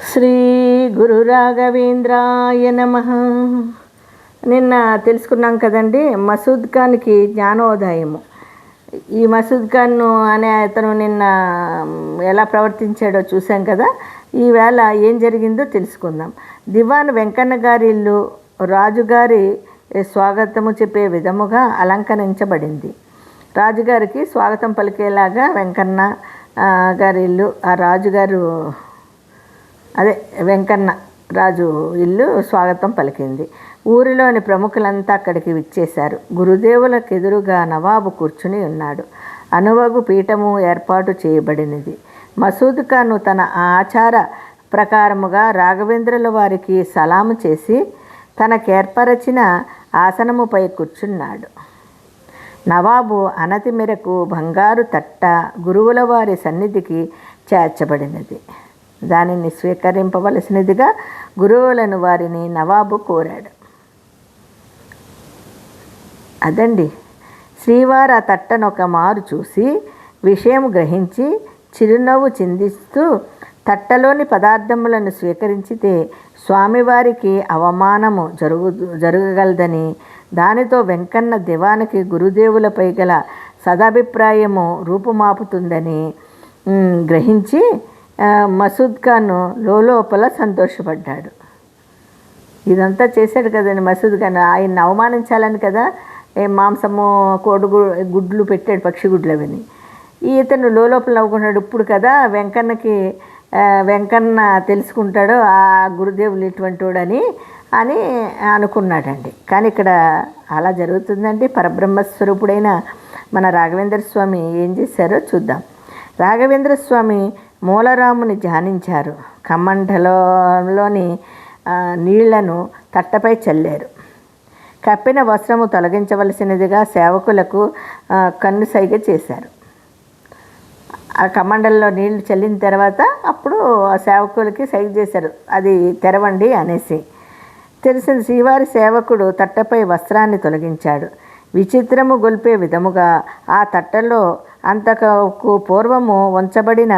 శ్రీ గురు రాఘవేంద్రాయ నమః. నిన్న తెలుసుకున్నాం కదండి, మసూద్ ఖాన్కి జ్ఞానోదయము. ఈ మసూద్ ఖాన్ అనే అతను నిన్న ఎలా ప్రవర్తించాడో చూసాం కదా. ఈవేళ ఏం జరిగిందో తెలుసుకుందాం. దివాన్ వెంకన్న గారి ఇల్లు రాజుగారి స్వాగతము చెప్పే విధముగా అలంకరించబడింది. రాజుగారికి స్వాగతం పలికేలాగా వెంకన్న గారి ఇల్లు, ఆ రాజుగారు వెంకన్న రాజు ఇల్లు స్వాగతం పలికింది. ఊరిలోని ప్రముఖులంతా అక్కడికి విచ్చేశారు. గురుదేవులకు ఎదురుగా నవాబు కూర్చుని ఉన్నాడు. అనువగు పీఠము ఏర్పాటు చేయబడినది. మసూద్ ఖాన్ తన ఆచార ప్రకారముగా రాఘవేంద్రుల వారికి సలాము చేసి తనకేర్పరచిన ఆసనముపై కూర్చున్నాడు. నవాబు అనతి మేరకు బంగారు తట్ట గురువుల వారి సన్నిధికి చేర్చబడినది. దానిని స్వీకరింపవలసినదిగా గురువులను వారిని నవాబు కోరాడు. అదండి, శ్రీవారు ఆ తట్టను ఒక మారు చూసి విషయం గ్రహించి చిరునవ్వు చిందిస్తూ తట్టలోని పదార్థములను స్వీకరించితే స్వామివారికి అవమానము జరగగలదని, దానితో వెంకన్న దివానికి గురుదేవులపై గల సదాభిప్రాయము రూపుమాపుతుందని గ్రహించి మసూద్ ఖాన్ లోపల సంతోషపడ్డాడు. ఇదంతా చేశాడు కదండి మసూద్ ఖాన్, ఆయన్ని అవమానించాలని కదా మాంసము గుడ్లు పెట్టాడు, పక్షి గుడ్లు అవని. ఇతను లోపల నవ్వుకున్నాడు. ఇప్పుడు కదా వెంకన్న తెలుసుకుంటాడో ఆ గురుదేవులు ఇటువంటి వాడని అని అనుకున్నాడండి. కానీ ఇక్కడ అలా జరుగుతుందండి. పరబ్రహ్మస్వరూపుడైన మన రాఘవేంద్ర స్వామి ఏం చేశారో చూద్దాం. రాఘవేంద్ర స్వామి మూలరాముని ధ్యానించారు. కమండలోని నీళ్లను తట్టపై చల్లారు. కప్పిన వస్త్రము తొలగించవలసినదిగా సేవకులకు కన్నుసైగ చేశారు. ఆ కమండల్లో నీళ్లు చల్లిన తర్వాత అప్పుడు ఆ సేవకులకి సైగ చేశారు, అది తెరవండి అనేసి. తెలిసిన శ్రీవారి సేవకుడు తట్టపై వస్త్రాన్ని తొలగించాడు. విచిత్రము గొల్పే విధముగా ఆ తట్టలో అంతకు పూర్వము ఉంచబడిన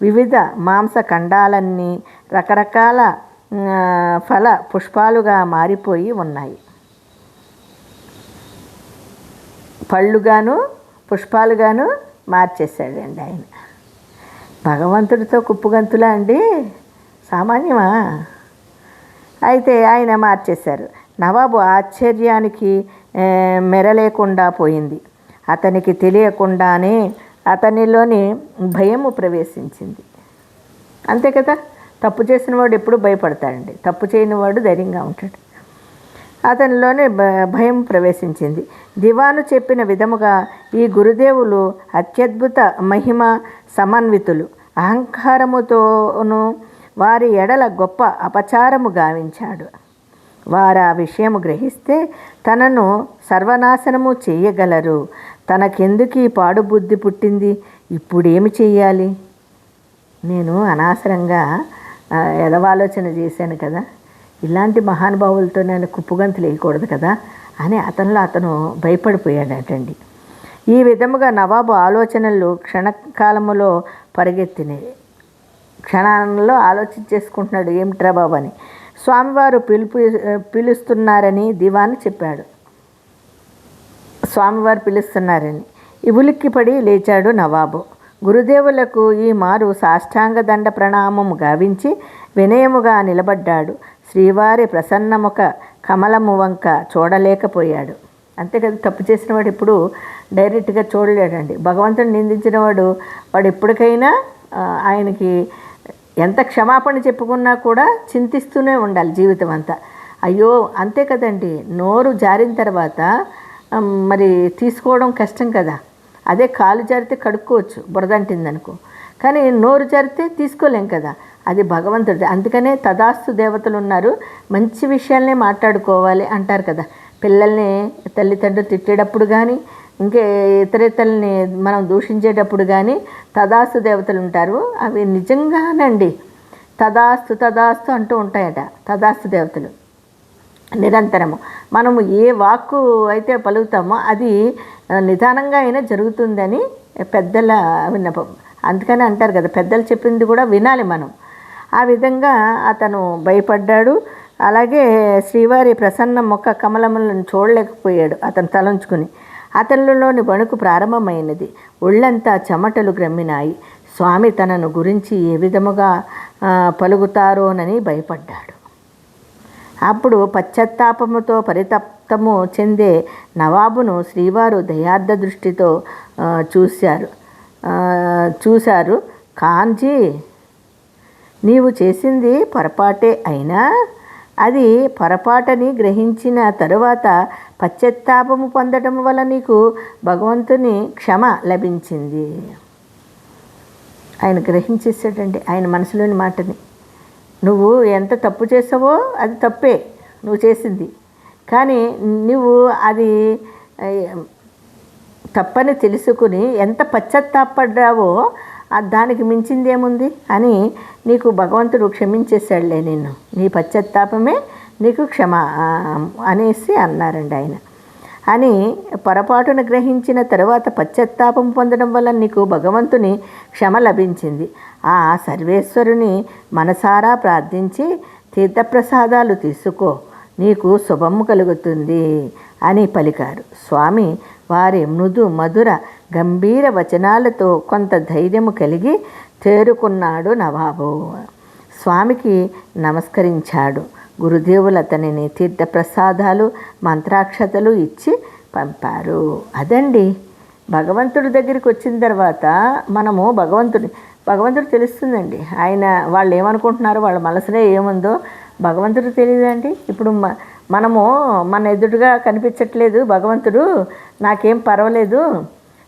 వివిధ మాంసఖండాలన్నీ రకరకాల ఫల పుష్పాలుగా మారిపోయి ఉన్నాయి. పళ్ళుగాను పుష్పాలుగాను మార్చేశాడండి ఆయన. భగవంతుడితో కుప్పుగంతులా అండి, సామాన్యమా? అయితే ఆయన మార్చేశారు. నవాబు ఆశ్చర్యానికి మెరలేకుండా పోయింది. అతనికి తెలియకుండానే అతనిలోని భయము ప్రవేశించింది. అంతే కదా, తప్పు చేసిన వాడు ఎప్పుడు భయపడతాడండి, తప్పు చేయని వాడు ధైర్యంగా ఉంటాడు. అతనిలోనే భయం ప్రవేశించింది. దివాను చెప్పిన విధముగా ఈ గురుదేవులు అత్యద్భుత మహిమ సమన్వితులు. అహంకారముతోనూ వారి ఎడల గొప్ప అపచారము గావించాడు. వారు ఆ విషయము గ్రహిస్తే తనను సర్వనాశనము చేయగలరు. తనకెందుకు ఈ పాడు బుద్ధి పుట్టింది? ఇప్పుడేమి చెయ్యాలి? నేను అనవసరంగా ఎదవాలోచన చేశాను కదా, ఇలాంటి మహానుభావులతో నేను కుప్పుగంతులు వేయకూడదు కదా అని అతను భయపడిపోయాడటండి. ఈ విధముగా నవాబు ఆలోచనలు క్షణకాలములో పరిగెత్తినవి. క్షణంలో ఆలోచించేసుకుంటున్నాడు, ఏమిట్రా బాబు అని. స్వామివారు పిలుస్తున్నారని దివాన్ చెప్పాడు. స్వామివారు పిలుస్తున్నారని ఉలిక్కిపడి లేచాడు నవాబు. గురుదేవులకు ఈ మారు సాష్టాంగ దండ ప్రణామము గావించి వినయముగా నిలబడ్డాడు. శ్రీవారి ప్రసన్నముఖ కమలము వంక చూడలేకపోయాడు. అంతే కదా, తప్పు చేసిన వాడు ఎప్పుడు డైరెక్ట్గా చూడలేడండి. భగవంతుని నిందించిన వాడు ఎప్పటికైనా ఆయనకి ఎంత క్షమాపణ చెప్పుకున్నా కూడా చింతిస్తూనే ఉండాలి జీవితం అంతా. అయ్యో అంతే కదండి, నోరు జారిన తర్వాత మరి తీసుకోవడం కష్టం కదా. అదే కాలు జారితే కడుక్కోవచ్చు, బురదంటిందనుకో. కానీ నోరు జారితే తీసుకోలేం కదా, అది భగవంతుడిది. అందుకనే తదాస్తు దేవతలు ఉన్నారు, మంచి విషయాలనే మాట్లాడుకోవాలి అంటారు కదా. పిల్లల్ని తల్లిదండ్రులు తిట్టేటప్పుడు కానీ ఇంకే ఇతరితల్ని మనం దూషించేటప్పుడు కానీ తదాస్తు దేవతలు ఉంటారు. అవి నిజంగానండి తదాస్తు అంటూ ఉంటాయట తదాస్తు దేవతలు. నిరంతరము మనము ఏ వాక్కు అయితే పలుకుతామో అది నిదానంగా అయినా జరుగుతుందని పెద్దల విన్నపం. అందుకని అంటారు కదా, పెద్దలు చెప్పింది కూడా వినాలి మనం. ఆ విధంగా అతను భయపడ్డాడు. అలాగే శ్రీవారి ప్రసన్న ముఖ కమలములను చూడలేకపోయాడు అతను తలంచుకుని. అతనిలోని వణుకు ప్రారంభమైనది. ఒళ్ళంతా చెమటలు గ్రమ్మినాయి. స్వామి తనను గురించి ఏ విధముగా పలుకుతారోనని భయపడ్డాడు. అప్పుడు పశ్చాత్తాపముతో పరితప్తము చెందే నవాబును శ్రీవారు దయార్థ దృష్టితో చూశారు. కాంజీ, నీవు చేసింది పొరపాటే అయినా అది పొరపాటని గ్రహించిన తరువాత పశ్చాత్తాపము పొందడం వల్ల నీకు భగవంతుని క్షమ లభించింది. ఆయన గ్రహించేసాడండి ఆయన మనసులోని మాటని. నువ్వు ఎంత తప్పు చేసావో అది తప్పే నువ్వు చేసింది, కానీ నువ్వు అది తప్పని తెలుసుకుని ఎంత పశ్చాత్తాపడ్డావో దానికి మించిందేముంది అని నీకు భగవంతుడు క్షమించేశాడులే నిన్ను, నీ పశ్చాత్తాపమే నీకు క్షమ అనేసి అన్నారండి ఆయన. అని పొరపాటును గ్రహించిన తరువాత పశ్చాత్తాపం పొందడం వల్ల నీకు భగవంతుని క్షమ లభించింది. ఆ సర్వేశ్వరుని మనసారా ప్రార్థించి తీర్థప్రసాదాలు తీసుకో, నీకు శుభము కలుగుతుంది అని పలికారు. స్వామి వారి మృదు మధుర గంభీర వచనాలతో కొంత ధైర్యము కలిగి తేరుకున్నాడు నవాబు. స్వామికి నమస్కరించాడు. గురుదేవులు అతనిని తీర్థప్రసాదాలు మంత్రాక్షతలు ఇచ్చి పంపారు. అదండి భగవంతుడి దగ్గరికి వచ్చిన తర్వాత మనము భగవంతుడు తెలుస్తుందండి. ఆయన వాళ్ళు ఏమనుకుంటున్నారో వాళ్ళ మనసులో ఏముందో భగవంతుడు తెలియదండి. ఇప్పుడు మనము మన ఎదురుగా కనిపించట్లేదు భగవంతుడు, నాకేం పర్వాలేదు,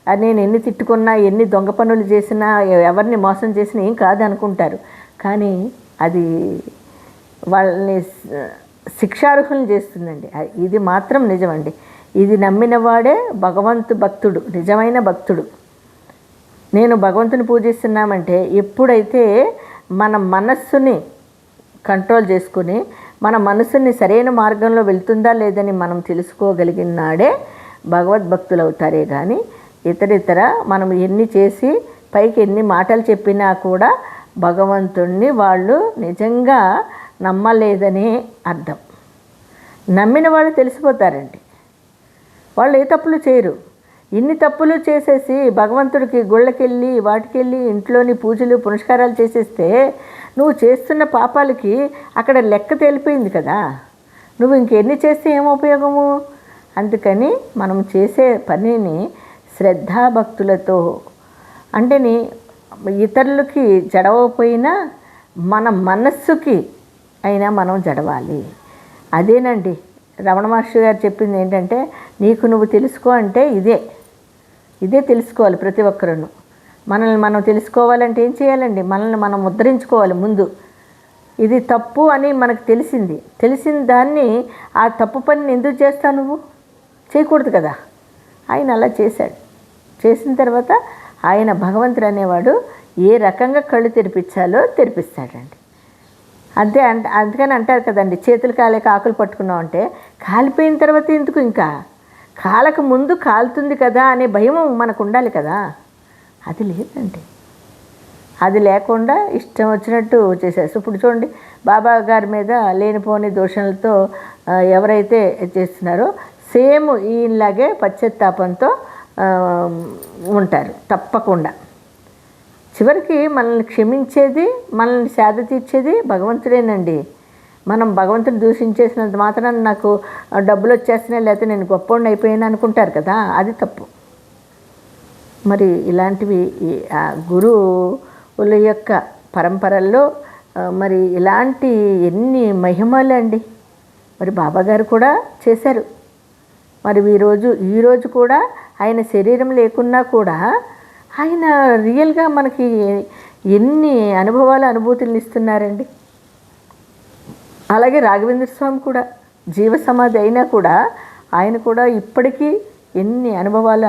నేను ఎన్ని తిట్టుకున్నా ఎన్ని దొంగ పనులు చేసినా ఎవరిని మోసం చేసినా ఏం కాదు అనుకుంటారు. కానీ అది వాళ్ళని శిక్షార్హులను చేస్తుందండి. ఇది మాత్రం నిజమండి. ఇది నమ్మిన వాడే భక్తుడు, నిజమైన భక్తుడు. నేను భగవంతుని పూజిస్తున్నామంటే ఎప్పుడైతే మన మనస్సుని కంట్రోల్ చేసుకుని మన మనసుని సరైన మార్గంలో వెళ్తుందా లేదని మనం తెలుసుకోగలిగిన నాడే భగవద్భక్తులు అవుతారే. కానీ ఇతర మనం ఎన్ని చేసి పైకి ఎన్ని మాటలు చెప్పినా కూడా భగవంతుణ్ణి వాళ్ళు నిజంగా నమ్మలేదనే అర్థం. నమ్మిన వాళ్ళు తెలిసిపోతారండి, వాళ్ళు ఏ తప్పులు చేయరు. ఇన్ని తప్పులు చేసేసి భగవంతుడికి గుళ్ళకెళ్ళి వాటికెళ్ళి ఇంట్లోని పూజలు పునస్కారాలు చేసేస్తే నువ్వు చేస్తున్న పాపాలకి అక్కడ లెక్క తేలిపోయింది కదా, నువ్వు ఇంకెన్ని చేస్తే ఏం ఉపయోగము? అందుకని మనం చేసే పనిని శ్రద్ధాభక్తులతో అంటేని ఇతరులకి జడవపోయినా మన మనస్సుకి అయినా మనం జడవాలి. అదేనండి రమణ మహర్షి గారు చెప్పింది ఏంటంటే, నీకు నువ్వు తెలుసుకో అంటే ఇదే తెలుసుకోవాలి. ప్రతి ఒక్కరూ మనల్ని మనం తెలుసుకోవాలంటే ఏం చేయాలండి? మనల్ని మనం ముద్రించుకోవాలి. ముందు ఇది తప్పు అని మనకు తెలిసిన దాన్ని ఆ తప్పు పనిని ఎందుకు చేస్తావు? నువ్వు చేయకూడదు కదా. ఆయన అలా చేశాడు. చేసిన తర్వాత ఆయన భగవంతుడు అనేవాడు ఏ రకంగా కళ్ళు తెరిపించాలో తెరిపిస్తాడండి. అందుకని అంటారు కదండి, చేతులు కాలేక ఆకులు పట్టుకున్నావు అంటే కాలిపోయిన తర్వాత ఎందుకు, ఇంకా కాలక ముందు కాలుతుంది కదా అనే భయం మనకు ఉండాలి కదా. అది లేదండి. అది లేకుండా ఇష్టం వచ్చినట్టు చేసేసి ఇప్పుడు చూడండి, బాబా గారి మీద లేనిపోని దోషణలతో ఎవరైతే చేస్తున్నారో సేమ్ ఈయనలాగే పశ్చాత్తాపంతో ఉంటారు తప్పకుండా. చివరికి మనల్ని క్షమించేది, మనల్ని సేద తీర్చేది భగవంతుడేనండి. మనం భగవంతుని దూషించేసినంత మాత్రాన నాకు డబ్బులు వచ్చేస్తున్నాయి లేకపోతే నేను గొప్పవాడిని అయిపోయాను అనుకుంటారు కదా, అది తప్పు. మరి ఇలాంటివి గురువుల యొక్క పరంపరల్లో మరి ఇలాంటి ఎన్ని మహిమలు అండి. మరి బాబాగారు కూడా చేశారు. మరి ఈరోజు కూడా ఆయన శరీరం లేకున్నా కూడా ఆయన రియల్గా మనకి ఎన్ని అనుభూతులను ఇస్తున్నారండి. అలాగే రాఘవేంద్ర స్వామి కూడా జీవ సమాధి అయినా కూడా ఆయన కూడా ఇప్పటికీ ఎన్ని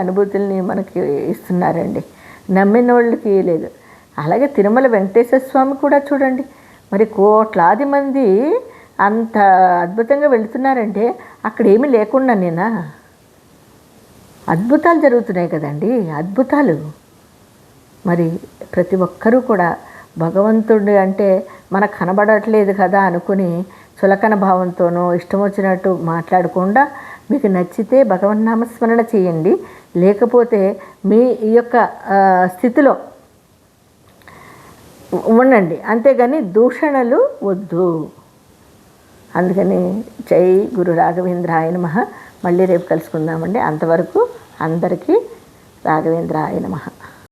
అనుభూతుల్ని మనకి ఇస్తున్నారండి. నమ్మిన వాళ్ళకి లేదు. అలాగే తిరుమల వెంకటేశ్వర స్వామి కూడా చూడండి, మరి కోట్లాది మంది అంత అద్భుతంగా వెళుతున్నారంటే అక్కడ ఏమీ లేకుండా నేనా అద్భుతాలు జరుగుతున్నాయి కదండి, అద్భుతాలు. మరి ప్రతి ఒక్కరూ కూడా భగవంతుడు అంటే మనకు కనబడట్లేదు కదా అనుకుని చులకన భావంతోనో ఇష్టం వచ్చినట్టు మాట్లాడకుండా మీకు నచ్చితే భగవన్నామస్మరణ చేయండి, లేకపోతే మీ ఈ యొక్క స్థితిలో ఉండండి, అంతేగాని దూషణలు వద్దు. అందుకని జై గురు రాఘవేంద్రాయ నమః. మళ్ళీ రేపు కలుసుకుందామండి. అంతవరకు అందరికీ రాఘవేంద్రాయ నమః.